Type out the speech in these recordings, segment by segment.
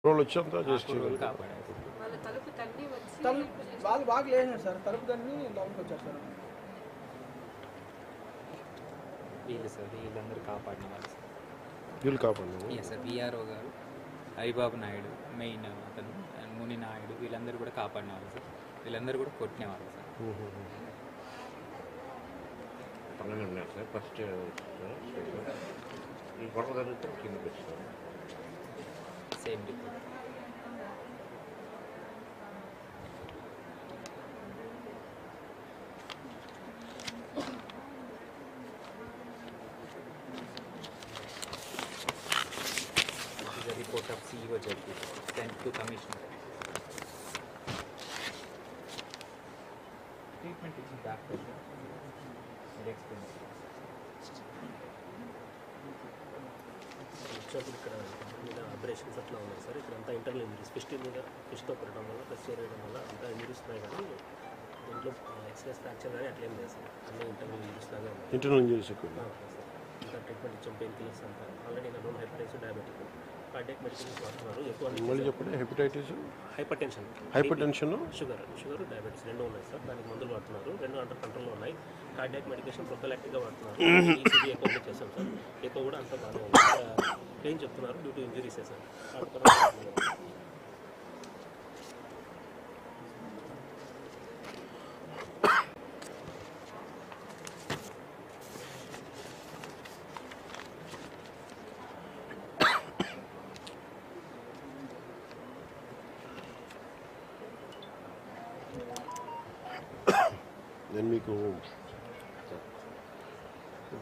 రోళ్ళు వచ్చి అంతా చేసి కుర్రోళ్ళు కాపాడారు. వాళ్ళ తలుపు తన్ని వచ్చి వాళ్ళు బాగా లేనారు సార్, తలుపు తన్ని లోపలికి వచ్చారు సార్. వీళ్ళు సార్ వీళ్ళందరూ కాపాడిన వాళ్ళు సార్. వీళ్ళు కాపాడు. ఎస్ సార్, విఆర్ఓ గారు, హరిబాబు నాయుడు మెయిన్ అతను, అండ్ ముని నాయుడు, వీళ్ళందరూ కూడా కాపాడిన వాళ్ళు సార్. వీళ్ళందరూ కూడా కొట్టినవాళ్ళు సార్. పక్కనే ఉన్నారు సార్. ఫస్ట్ ఈ గొడవ జరిగితే కిందకి వచ్చారు. Same report. This is a report of CEO Jaggi sent to Commissioner. Treatment is back pressure. వచ్చినప్పుడు ఇక్కడ మీద అబ్రేషన్స్ అట్లా ఉన్నాయి సార్. ఇక్కడంతా ఇంటర్నల్ ఇంజరీస్, ఫిష్తో కొట్టడం వల్ల, ప్రెస్ చేయడం వల్ల అంతా ఇంజరీస్ ఉన్నాయి. కానీ దీంట్లో ఎక్స్ప్రెస్ ఫ్రాక్చర్ కానీ అట్లేం లేదు సార్. అన్నీ ఇంటర్నల్ ఇంజరీస్ లాగా ఉన్నాయి. ఇంటర్నల్ ఇంజరీస్ ఎక్కువ సార్ ఇంకా ట్రీట్మెంట్ ఇచ్చాం, పెయిన్ కిల్లర్స్ అంతా. ఆల్రెడీ నా known hepatitis, diabetic, cardiac medicines వాడుతున్నారు. ఎక్కువ మళ్ళీ చెప్పండి. Hepatitis, hyper tension, sugar, diabetes రెండు ఉన్నాయి సార్. దానికి మందులు వాడుతున్నారు. రెండు అండర్ కంట్రోల్లో ఉన్నాయి. కార్డియాక్ మెడికేషన్ ప్రొఫైలాక్టిక్గా వాడుతున్నారు. ఈసీజీ ఎక్కువ చేస్తాం సార్. ఎక్కువ కూడా అంతా బాగానే ఉంది. పెయిన్ చెప్తున్నారు డ్యూ టు ఇంజరీసే సార్. నేను మీకు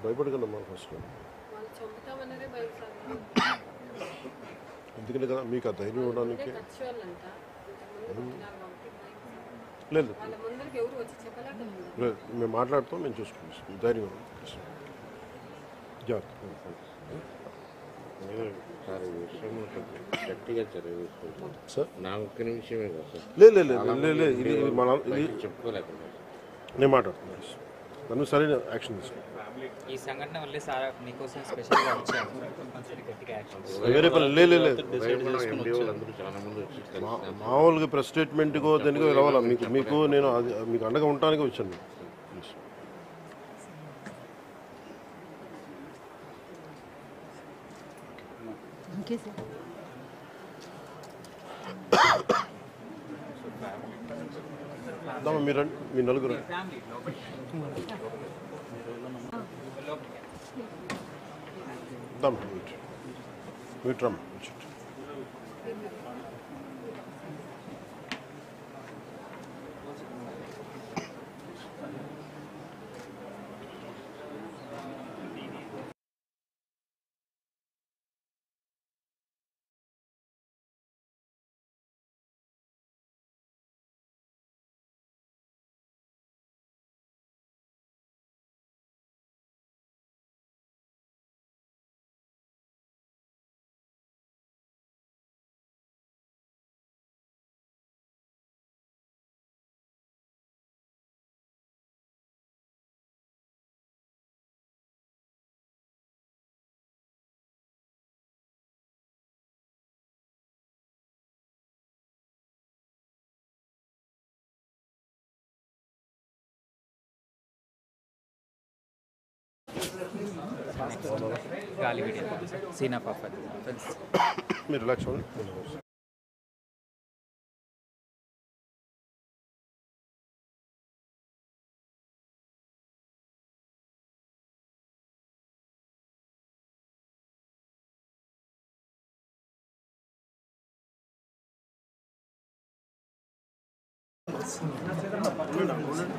భయపడగలను మా ఫస్ట్ వాళ్ళు చంపుతామన్నదే భయం సార్. ఎందుకంటే కదా మీకు ఆ ధైర్యం ఇవ్వడానికి ఖర్చు వాళ్ళంట ఇంతకుముందు కొట్టినారు కాబట్టి భయం సార్. లేదు. వాళ్ళ ముందరికి ఎవరు వచ్చి చెప్పలేకపోయింది. లేదు, మేము మాట్లాడుతాం, మేము చూసుకుంటాం. ధైర్యం జాగ్రత్త. సార్ ఈ విషయం గట్టిగా చదివేసుకుంటాం సార్. నా ఒక్క నిమిషమే కదా సార్. లేదు ఇది మన చెప్పుకోలేకుండా నేను మాట్లాడుతున్నాను. నన్ను సరైన యాక్షన్ తీసుకుంటాను. ఈ సంఘటన వల్లే సార్ మీకోసం స్పెషల్గా వచ్చాము. కంపల్సరీ గట్టిగా యాక్షన్ వేరే పని లేదు. అందరూ చాలా మంది వచ్చి మామూలుగా ప్రెస్ స్టేట్మెంట్కో దేనికో రావాలా మీకు నేను అది మీకు అండగా ఉండటానికి వచ్చాను. మీరు మీ నలుగురు ఫ్యామిలీ మీట్రమ్ గాలి వీడియో సీన్ ఆఫ్ ఫ్రెండ్స్. మీరు రిలాక్స్ అవ్వండి.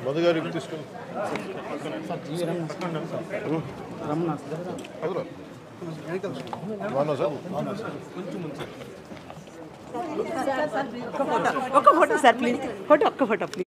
మధు గారికి తీసుకెళ్ళి బాగున్నా సార్. ఒక్క ఫోటో సార్ ప్లీజ్. ఒక్క ఫోటో ప్లీజ్.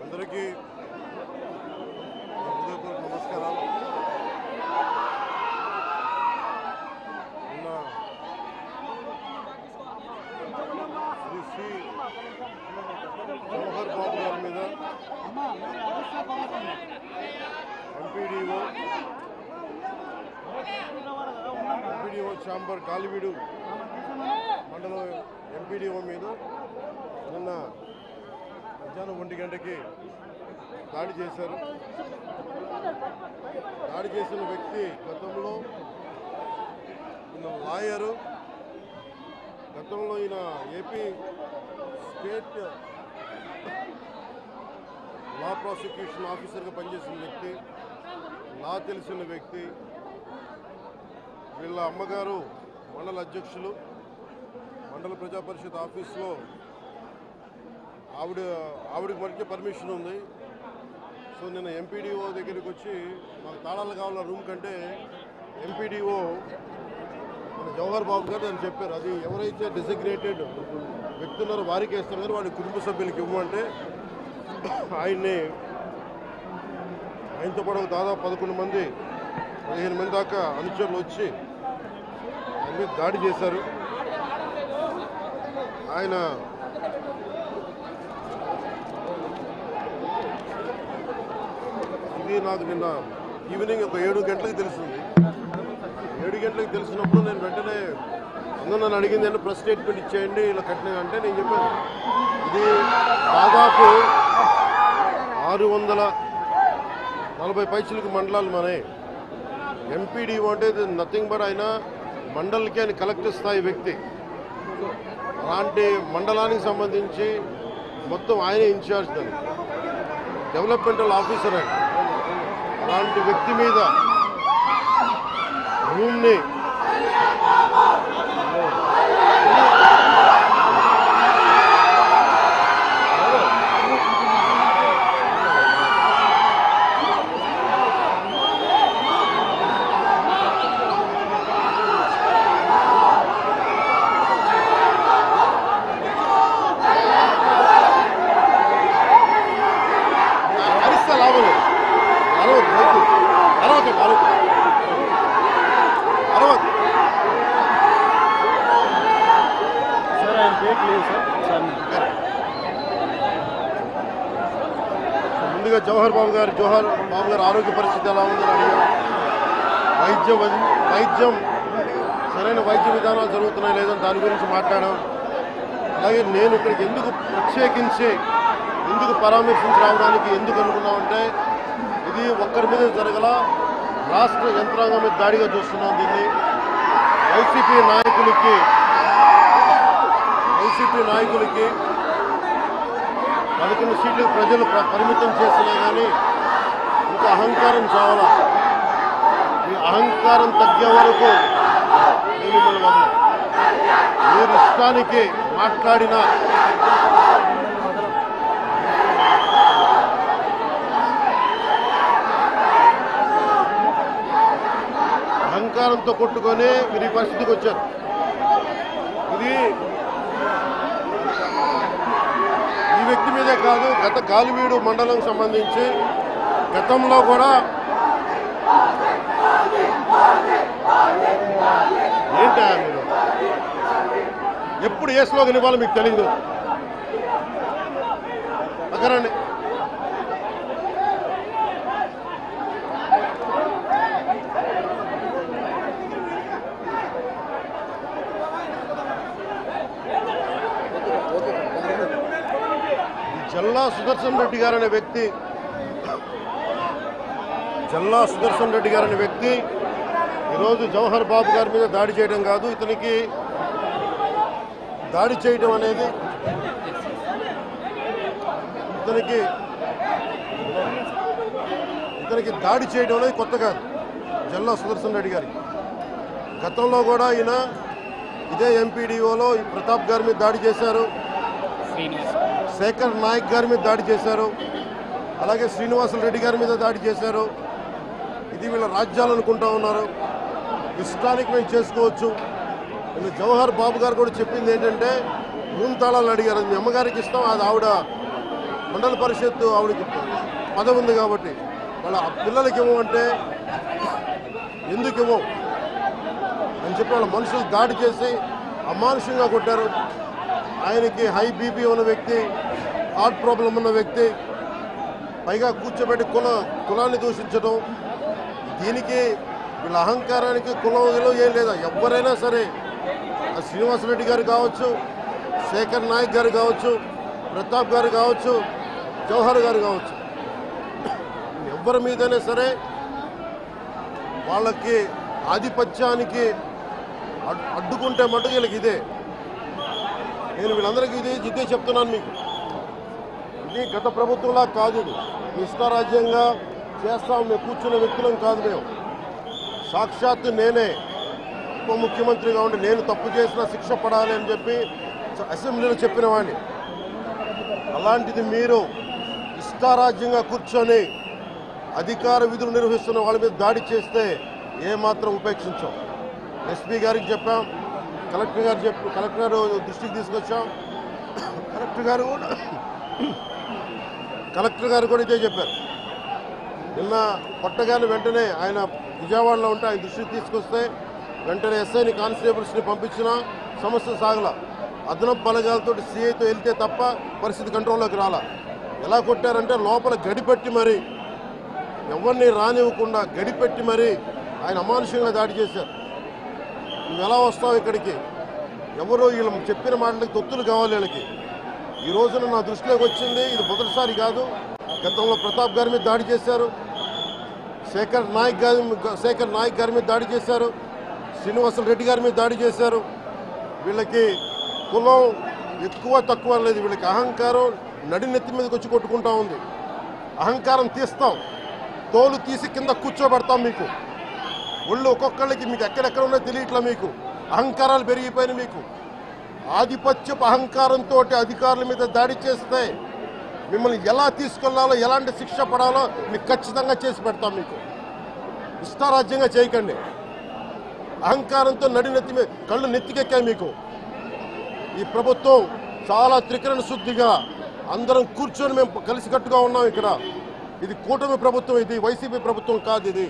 అందరికీ హృదయపూర్వక నమస్కారాలు. నిన్న శ్రీ జవహర్ బాబు గారి మీద ఎంపీడీఓ ఛాంబర్ కాలివీడు మండలం ఎంపీడీఓ మీద నిన్న మధ్యాహ్నం 1 గంటకి దాడి చేశారు. దాడి చేసిన వ్యక్తి గతంలో ఈయన లాయరు, గతంలో ఈయన ఏపీ స్టేట్ లా ప్రాసిక్యూషన్ ఆఫీసర్గా పనిచేసిన వ్యక్తి, లా తెలిసిన వ్యక్తి. వీళ్ళ అమ్మగారు మండల అధ్యక్షులు, మండల ప్రజా పరిషత్ ఆఫీస్లో ఆవిడకి మధ్య పర్మిషన్ ఉంది. సో నిన్న ఎంపీడీఓ దగ్గరికి వచ్చి మాకు తాళాలు కావాల రూమ్ కంటే ఎంపీడీఓ మన జవహర్ బాబు గారు అని చెప్పారు. అది ఎవరైతే డెసిగ్నేటెడ్ వ్యక్తి ఉన్నారో వారికి వేస్తారు కానీ వాడి కుటుంబ సభ్యులకి ఇవ్వమంటే ఆయనతో పాటు దాదాపు 11 మంది 15 మంది దాకా అనుచరులు వచ్చి ఆయన మీద దాడి చేశారు. ఆయన ఇది నాకు నిన్న ఈవినింగ్ ఒక 7 గంటలకు తెలిసింది. 7 గంటలకు తెలిసినప్పుడు నేను వెంటనే అందరూ నన్ను అడిగింది అంటే ప్రెస్ స్టేట్మెంట్ ఇచ్చేయండి ఇలా కట్టిన అంటే నేను చెప్పాను ఇది దాదాపు 640 పైసలకు మండలాలు మనే. ఎంపీడీఓ అంటే నథింగ్ బట్ ఆయన మండలికి ఆయన కలెక్టర్ స్థాయి వ్యక్తి. అలాంటి మండలానికి సంబంధించి మొత్తం ఆయనే ఇన్ఛార్జ్ దాన్ని, డెవలప్మెంటల్ ఆఫీసర్ ఆయన. అలాంటి వ్యక్తి మీద రూమ్ని ముందుగా జవహర్ బాబు గారు ఆరోగ్య పరిస్థితి ఎలా ఉందని అడిగారు. వైద్యం సరైన వైద్య విధానాలు జరుగుతున్నాయి లేదని దాని గురించి మాట్లాడాం. అలాగే నేను ఇక్కడికి ఎందుకు ప్రత్యేకించి పరామర్శించి రావడానికి ఎందుకు అనుకున్నామంటే ఇది ఒక్కరి మీద జరగల, రాష్ట్ర యంత్రాంగం మీద దాడిగా చూస్తున్నాం. దీన్ని వైసీపీ నాయకులకి 11 సీట్లు ప్రజలు పరిమితం చేసినా కానీ ఇంకా అహంకారం చావాలా. ఈ అహంకారం తగ్గే వరకు నేను మిమ్మల్ని వదలను. మీరు ఇష్టానికి మాట్లాడిన అహంకారంతో కొట్టుకొని మీరు ఈ పరిస్థితికి వచ్చారు. వ్యక్తి మీదే కాదు, గత గాలివీడు మండలం సంబంధించి గతంలో కూడా ఏంటా మీరు ఎప్పుడు ఏ స్లోగన్ ఇవ్వాలో మీకు తెలియదు. అక్కడండి జల్లా సుదర్శన్ రెడ్డి గారు అనే వ్యక్తి ఈరోజు జవహర్ బాబు గారి మీద దాడి చేయడం కాదు, ఇతనికి దాడి చేయడం అనేది దాడి చేయడం అనేది కొత్త కాదు జల్లా సుదర్శన్ రెడ్డి గారికి. గతంలో కూడా ఈయన ఇదే ఎంపీడీఓలో ఈ ప్రతాప్ గారి మీద దాడి చేశారు, శేఖర్ నాయక్ గారి మీద దాడి చేశారు, అలాగే శ్రీనివాసులు రెడ్డి గారి మీద దాడి చేశారు. ఇది వీళ్ళ రాజ్యాలు అనుకుంటా ఉన్నారు. ఇష్టానికి మేము చేసుకోవచ్చు. వీళ్ళు జవహర్ బాబు గారు కూడా చెప్పింది ఏంటంటే రూమ్ తాళాలు అడిగారు, మీ అమ్మగారికి ఇస్తాం, అది ఆవిడ మండల పరిషత్తు ఆవిడకి పదవి ఉంది కాబట్టి వాళ్ళ పిల్లలకి ఇవ్వమంటే ఎందుకు ఇవ్వం అని చెప్పి వాళ్ళ మనుషులు దాడి చేసి అమానుషంగా కొట్టారు. ఆయనకి హై బీపీ ఉన్న వ్యక్తి, హార్ట్ ప్రాబ్లం ఉన్న వ్యక్తి, పైగా కూర్చోబెట్టి కులాన్ని దూషించడం. దీనికి వీళ్ళ అహంకారానికి కులం ఏం లేదా. ఎవరైనా సరే శ్రీనివాసరెడ్డి గారు కావచ్చు, శేఖర్ నాయక్ గారు కావచ్చు, ప్రతాప్ గారు కావచ్చు, జవహర్ గారు కావచ్చు, ఎవరి మీదైనా సరే వాళ్ళకి ఆధిపత్యానికి అడ్డుకుంటే మటుకు వీళ్ళకి ఇదే. నేను వీళ్ళందరికీ ఇదే చెప్తున్నాను మీకు. ఇది గత ప్రభుత్వంలా కాదు, ఇది ఇష్టారాజ్యంగా చేస్తాం మేము కూర్చున్న వ్యక్తులం కాదు. మేము సాక్షాత్తు నేనే ఉప ముఖ్యమంత్రిగా ఉండి నేను తప్పు చేసిన శిక్ష పడాలి అని చెప్పి అసెంబ్లీలో చెప్పిన వాడిని. అలాంటిది మీరు ఇష్టారాజ్యంగా కూర్చొని అధికార విధులు నిర్వహిస్తున్న వాళ్ళ మీద దాడి చేస్తే ఏమాత్రం ఉపేక్షించాం. ఎస్పీ గారికి చెప్పాం, కలెక్టర్ దృష్టికి తీసుకొచ్చాం. కలెక్టర్ గారు కూడా ఇదే చెప్పారు. నిన్న కొట్టగానే వెంటనే ఆయన విజయవాడలో ఉంటే ఆయన దృష్టికి తీసుకొస్తే వెంటనే ఎస్ఐని కానిస్టేబుల్స్ని పంపించిన సమస్య సాగల. అదనపు బలగాలతో సిఐతో వెళ్తే తప్ప పరిస్థితి కంట్రోల్లోకి రాలా. ఎలా కొట్టారంటే లోపల గడిపెట్టి మరి ఎవరిని రానివ్వకుండా గడిపెట్టి మరి ఆయన అమానుషంగా దాడి చేశారు. నువ్వు ఎలా వస్తావు ఇక్కడికి, ఎవరో వీళ్ళు చెప్పిన మాటలకి తొత్తులు కావాలి వీళ్ళకి. ఈ రోజున నా దృష్టిలోకి వచ్చింది, ఇది మొదటిసారి కాదు. గతంలో ప్రతాప్ గారి మీద దాడి చేశారు, శేఖర్ నాయక్ గారి మీద దాడి చేశారు, శ్రీనివాసులు రెడ్డి గారి మీద దాడి చేశారు. వీళ్ళకి కులం ఎక్కువ తక్కువ లేదు, వీళ్ళకి అహంకారం నడినెత్తి మీదకి వచ్చి కొట్టుకుంటా ఉంది. అహంకారం తీస్తాం, తోలు తీసి కింద కూర్చోబెడతాం. మీకు ఒళ్ళు ఒక్కొక్కళ్ళకి మీకు ఎక్కడెక్కడ ఉన్నాయో తెలియట్లా. మీకు అహంకారాలు పెరిగిపోయినాయి. మీకు ఆధిపత్యపు అహంకారంతో అధికారుల మీద దాడి చేస్తే మిమ్మల్ని ఎలా తీసుకెళ్లాలో, ఎలాంటి శిక్ష పడాలో మీకు ఖచ్చితంగా చేసి పెడతాం. మీకు ఇష్టారాజ్యంగా చేయకండి. అహంకారంతో నడినెత్తి మీద కళ్ళు నెత్తికెక్కాయి మీకు. ఈ ప్రభుత్వం చాలా త్రికరణ శుద్ధిగా అందరం కూర్చొని మేము కలిసికట్టుగా ఉన్నాం ఇక్కడ. ఇది కూటమి ప్రభుత్వం, ఇది వైసీపీ ప్రభుత్వం కాదు. ఇది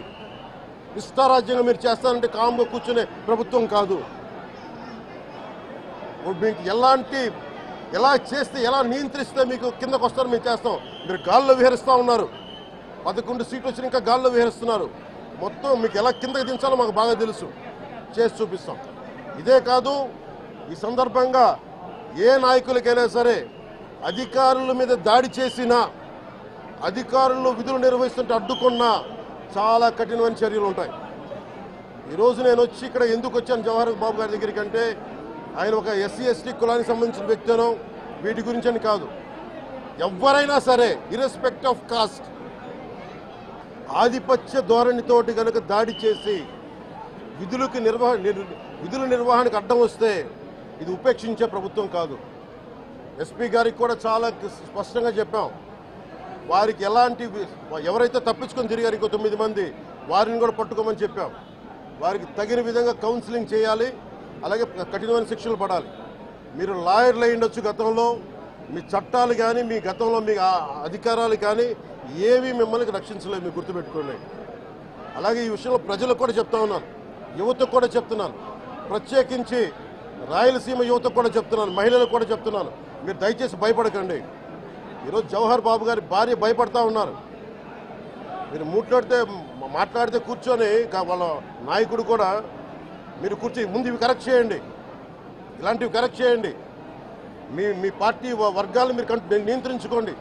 ఇష్టారాజ్యంగా మీరు చేస్తారంటే కామ్గా కూర్చునే ప్రభుత్వం కాదు. మీకు ఎలా చేస్తే, ఎలా నియంత్రిస్తే మీకు కిందకు వస్తారో మేము చేస్తాం. మీరు గాల్లో విహరిస్తూ ఉన్నారు, 11 సీట్లు వచ్చి ఇంకా గాల్లో విహరిస్తున్నారు. మొత్తం మీకు ఎలా కిందకి దించాలో మాకు బాగా తెలుసు, చేసి చూపిస్తాం. ఇదే కాదు, ఈ సందర్భంగా ఏ నాయకులకైనా సరే అధికారుల మీద దాడి చేసినా, అధికారులు విధులు నిర్వహిస్తుంటే అడ్డుకున్నా చాలా కఠినమైన చర్యలు ఉంటాయి. ఈరోజు నేను వచ్చి ఇక్కడ ఎందుకు వచ్చాను జవహర్ బాబు గారి దగ్గరికి అంటే, ఆయన ఒక ఎస్సీ ఎస్టీ కులానికి సంబంధించిన వ్యక్తినో వీటి గురించి అని కాదు. ఎవరైనా సరే ఇర్రెస్పెక్ట్ ఆఫ్ కాస్ట్ ఆధిపత్య ధోరణితోటి కనుక దాడి చేసి విధుల నిర్వహణకు అడ్డం వస్తే ఇది ఉపేక్షించే ప్రభుత్వం కాదు. ఎస్పీ గారికి కూడా చాలా స్పష్టంగా చెప్పాం. వారికి ఎవరైతే తప్పించుకొని తిరిగారు ఇంకో 9 మంది, వారిని కూడా పట్టుకోమని చెప్పాం. వారికి తగిన విధంగా కౌన్సిలింగ్ చేయాలి, అలాగే కఠినమైన శిక్షలు పడాలి. మీరు లాయర్లు అయ్యుండొచ్చు, గతంలో మీ చట్టాలు కానీ మీ గతంలో మీ అధికారాలు కానీ ఏవి మిమ్మల్ని రక్షించలేదు, మీరు గుర్తుపెట్టుకోండి. అలాగే ఈ విషయంలో ప్రజలకు కూడా చెప్తా ఉన్నాను, యువతకు కూడా చెప్తున్నాను, ప్రత్యేకించి రాయలసీమ యువతకు కూడా చెప్తున్నాను, మహిళలకు కూడా చెప్తున్నాను, మీరు దయచేసి భయపడకండి. ఈరోజు జవహర్ బాబు గారి భార్య భయపడతా ఉన్నారు. మీరు మాట్లాడితే కూర్చొని వాళ్ళ నాయకుడు కూడా మీరు కూర్చొని ముందు ఇవి కరెక్ట్ చేయండి, ఇలాంటివి కరెక్ట్ చేయండి, మీ పార్టీ వర్గాలను మీరు నియంత్రించుకోండి.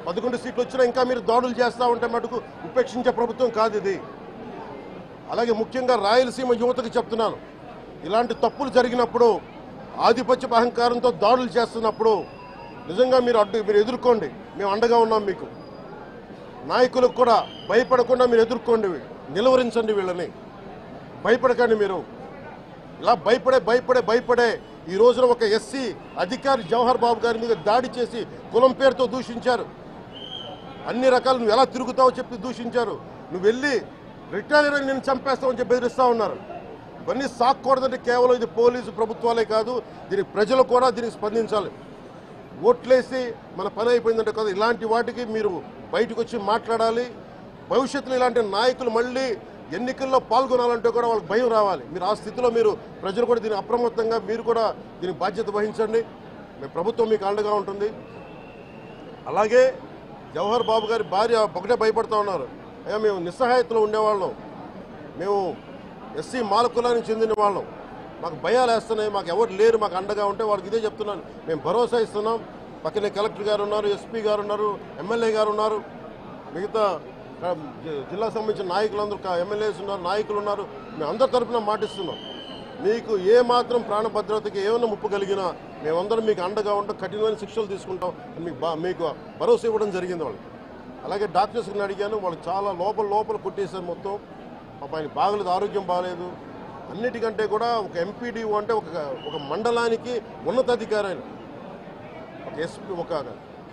11 సీట్లు వచ్చినా ఇంకా మీరు దాడులు చేస్తూ ఉంటే మటుకు ఉపేక్షించే ప్రభుత్వం కాదు ఇది. అలాగే ముఖ్యంగా రాయలసీమ యువతకు చెప్తున్నాను, ఇలాంటి తప్పులు జరిగినప్పుడు ఆధిపత్య అహంకారంతో దాడులు చేస్తున్నప్పుడు నిజంగా మీరు ఎదుర్కోండి, మేము అండగా ఉన్నాం మీకు. నాయకులకు కూడా భయపడకుండా మీరు ఎదుర్కోండి, నిలువరించండి, వీళ్ళని భయపడకండి. మీరు ఇలా భయపడే ఈ రోజున ఒక ఎస్సీ అధికారి జవహర్ బాబు గారి మీద దాడి చేసి కులం పేరుతో దూషించారు. అన్ని రకాలు నువ్వు ఎలా తిరుగుతావో చెప్పి దూషించారు. నువ్వు వెళ్ళి రిటైర్ అని నేను చంపేస్తావని చెప్పి బెదిరిస్తూ ఉన్నారు. ఇవన్నీ సాక్కూడదంటే కేవలం ఇది పోలీసు ప్రభుత్వాలే కాదు, దీనికి ప్రజలు కూడా దీనికి స్పందించాలి. ఓట్లేసి మన పని అయిపోయిందంటే కదా, ఇలాంటి వాటికి మీరు బయటకు వచ్చి మాట్లాడాలి. భవిష్యత్తులో ఇలాంటి నాయకులు మళ్ళీ ఎన్నికల్లో పాల్గొనాలంటే కూడా వాళ్ళకి భయం రావాలి. మీరు ఆ స్థితిలో ప్రజలు కూడా దీనికి అప్రమత్తంగా మీరు కూడా దీనికి బాధ్యత వహించండి. ప్రభుత్వం మీకు అండగా ఉంటుంది. అలాగే జవహర్ బాబు గారి భార్య ఒకటే భయపడుతూ ఉన్నారు, అయ్యా మేము నిస్సహాయతలో ఉండేవాళ్ళం, మేము ఎస్సీ మాల కులానికి చెందిన వాళ్ళం, మాకు భయాలు వేస్తున్నాయి, మాకు ఎవరు లేరు మాకు అండగా ఉంటే వాళ్ళకి ఇదే చెప్తున్నాను, మేము భరోసా ఇస్తున్నాం. పక్కనే కలెక్టర్ గారు ఉన్నారు, ఎస్పీ గారు ఉన్నారు, ఎమ్మెల్యే గారు ఉన్నారు, మిగతా జిల్లాకు సంబంధించిన నాయకులందరూ ఎమ్మెల్యేస్ ఉన్నారు, నాయకులు ఉన్నారు. మేము అందరి తరఫున మాటిస్తున్నాం, మీకు ఏ మాత్రం ప్రాణ భద్రతకి ఏమైనా ముప్పు కలిగినా మేమందరం మీకు అండగా ఉంటాం, కఠినమైన శిక్షలు తీసుకుంటాం అని మీకు భరోసా ఇవ్వడం జరిగింది వాళ్ళకి. అలాగే డాక్టర్స్ని అడిగాను, వాళ్ళు చాలా లోపల కొట్టేశారు మొత్తం. ఆయన బాగలేదు, ఆరోగ్యం బాగలేదు. అన్నిటికంటే కూడా ఒక ఎంపీడీఓ అంటే ఒక మండలానికి ఉన్నతాధికారి, ఆయన ఒక ఎస్పీ,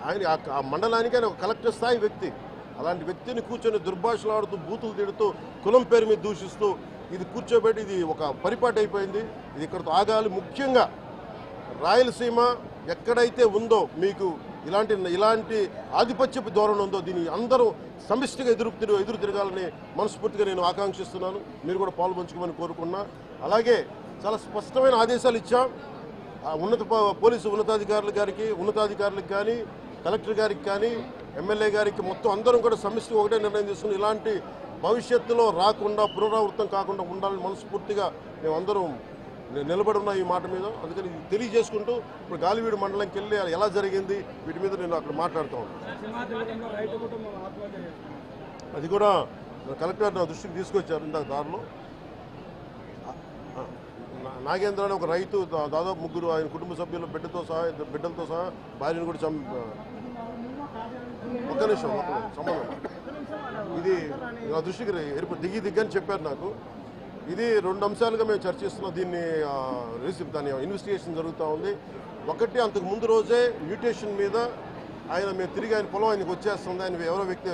ఆయన ఆ మండలానికి ఆయన ఒక కలెక్టర్ స్థాయి వ్యక్తి. అలాంటి వ్యక్తిని కూర్చొని దుర్భాషలాడుతూ బూతులు తిడుతూ కులం పేరు మీద దూషిస్తూ ఇది కూర్చోబెట్టి ఇది ఒక పరిపాటి అయిపోయింది. ఇది ఇక్కడితో ఆగాలి. ముఖ్యంగా రాయలసీమ ఎక్కడైతే ఉందో మీకు ఇలాంటి ఆధిపత్యపు ధోరణి ఉందో దీన్ని అందరూ సమిష్టిగా ఎదురు తిరగాలని మనస్ఫూర్తిగా నేను ఆకాంక్షిస్తున్నాను. మీరు కూడా పాల్పంచుకోమని కోరుకున్నా. అలాగే చాలా స్పష్టమైన ఆదేశాలు ఇచ్చాం పోలీసు ఉన్నతాధికారులకు కానీ కలెక్టర్ గారికి కానీ ఎమ్మెల్యే గారికి మొత్తం అందరం కూడా సమిష్టిగా ఒకటే నిర్ణయం తీసుకుని ఇలాంటి భవిష్యత్తులో రాకుండా పునరావృతం కాకుండా ఉండాలని మనస్ఫూర్తిగా మేమందరం నిలబడి ఉన్నాం ఈ మాట మీద. అందుకని తెలియజేసుకుంటూ ఇప్పుడు గాలివీడు మండలంకి వెళ్ళి ఎలా జరిగింది వీటి మీద నేను అక్కడ మాట్లాడుతూ ఉన్నాను. అది కూడా కలెక్టర్ నా దృష్టికి తీసుకొచ్చారు. ఇందాక దారిలో నాగేంద్ర అనే ఒక రైతు దాదాపు 3 ఆయన కుటుంబ సభ్యులు బిడ్డలతో సహా భార్యను కూడా ఒక్క నిమిషం సంబంధం ఇది నా దృష్టికి దిగ్గని చెప్పారు నాకు. ఇది 2 అంశాలుగా మేము చర్చిస్తున్నాం. దీన్ని దాని ఇన్వెస్టిగేషన్ జరుగుతూ ఉంది. ఒకటి, అంతకు ముందు రోజే మ్యూటేషన్ మీద మేము తిరిగి ఆయన పొలం ఆయనకు వచ్చేస్తుంది, ఆయన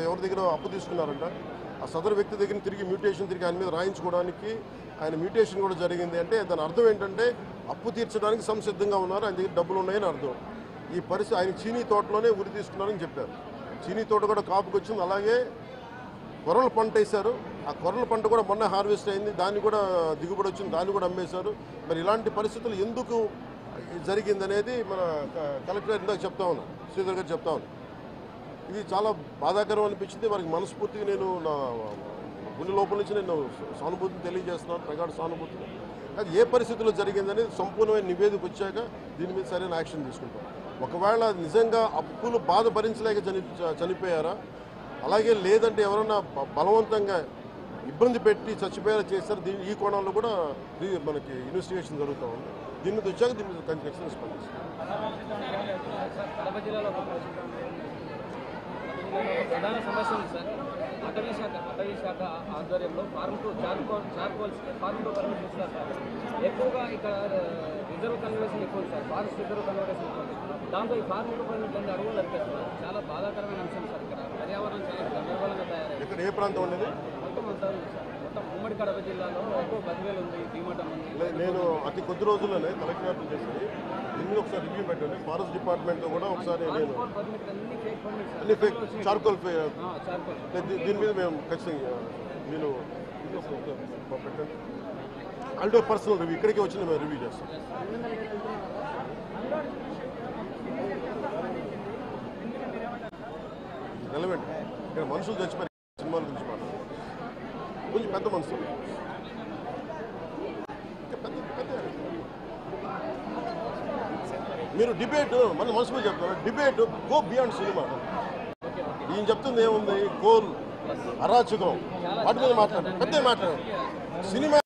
ఎవరి దగ్గర అప్పు తీసుకున్నారంట. ఆ సదరు వ్యక్తి దగ్గర తిరిగి మ్యూటేషన్ ఆయన మీద రాయించుకోవడానికి ఆయన మ్యూటేషన్ కూడా జరిగింది. అంటే దాని అర్థం ఏంటంటే అప్పు తీర్చడానికి సంసిద్ధంగా ఉన్నారు, ఆయన దగ్గర డబ్బులు ఉన్నాయని అర్థం. ఈ పరిస్థితి ఆయన చీనీ తోటలోనే ఉరి తీసుకున్నారని చెప్పారు. చీనీ తోట కూడా కాపుకి వచ్చింది. అలాగే కొర్రల పంట వేశారు. ఆ కొర్రల పంట కూడా మొన్న హార్వెస్ట్ అయింది, దాన్ని కూడా దిగుబడి వచ్చింది, దాన్ని కూడా అమ్మేశారు. మరి ఇలాంటి పరిస్థితులు ఎందుకు జరిగిందనేది మన కలెక్టర్ ఇందాక చెప్తా ఉన్నాను, శ్రీధర్ గారు చెప్తా ఉన్నాను. ఇది చాలా బాధాకరం అనిపించింది. వారికి మనస్ఫూర్తిగా నేను నా గుండె లోపల నుంచి నేను సానుభూతిని తెలియజేస్తున్నాను, ప్రగాఢ సానుభూతిని. అది ఏ పరిస్థితుల్లో జరిగిందనేది సంపూర్ణమైన నివేదిక వచ్చాక దీని మీద సరైన యాక్షన్ తీసుకుంటాం. ఒకవేళ నిజంగా అప్పులు బాధ భరించలేక చనిపోయారా, అలాగే లేదంటే ఎవరైనా బలవంతంగా ఇబ్బంది పెట్టి చచ్చిపోయేలా చేస్తారు, ఈ కోణంలో కూడా మనకి ఇన్వెస్టిగేషన్ జరుగుతూ ఉంది. దీని మీద వచ్చాక దీని మీద ఖచ్చితంగా స్పందిస్తాం. ప్రధాన సమస్య ఉంది సార్. అటవీ శాఖ ఆధ్వర్యంలో ఫార్మ్ టు పర్మిషన్ ఇస్తారు సార్. ఎక్కువగా ఇక్కడ రిజర్వ్ కన్వర్షన్ ఎక్కువ సార్, ఫారెస్ట్ రిజర్వ్ కన్వర్షన్ ఎక్కువ. దాంతో ఈ ఫార్మ్ టు పర్మిషన్ అడుగులు అనిపిస్తున్నారు. చాలా బాధాకరమైన అంశం సార్. ఇక్కడ పర్యావరణం చాలా గందరగోళంగా తయారైంది. ఇక్కడ ఏ ప్రాంతం ఉండేది మొత్తం అంతా ఉంది సార్. మొత్తం ఉమ్మడి కడప జిల్లాలో ఎక్కువ బదివేలు ఉంది, డిమటం ఉంది. నేను అతి కొద్ది రోజుల్లోనే కలెక్టర్ చేసి దీన్ని ఒకసారి రివ్యూ పెట్టండి. ఫారెస్ట్ డిపార్ట్మెంట్తో కూడా ఒకసారి నేను అన్ని ఫేక్ చార్కోల్ దీని మీద మేము ఖచ్చితంగా నేను పెట్టండి. ఆల్డో పర్సనల్ రివ్యూ ఇక్కడికి వచ్చి మేము రివ్యూ చేస్తాం. రెలవెంట్ ఇక్కడ మనుషులు చచ్చిపోయి సినిమాల గురించి మాట్లాడారు. కొంచెం పెద్ద మనుషులు మీరు డిబేట్ మన మనసు మీద చెప్తారు. Debate go beyond cinema. ఈయన చెప్తుంది ఏముంది, కోల్ అరాచకం వాటి మీద మాట్లాడారు, పెద్ద మాట్లాడారు. సినిమా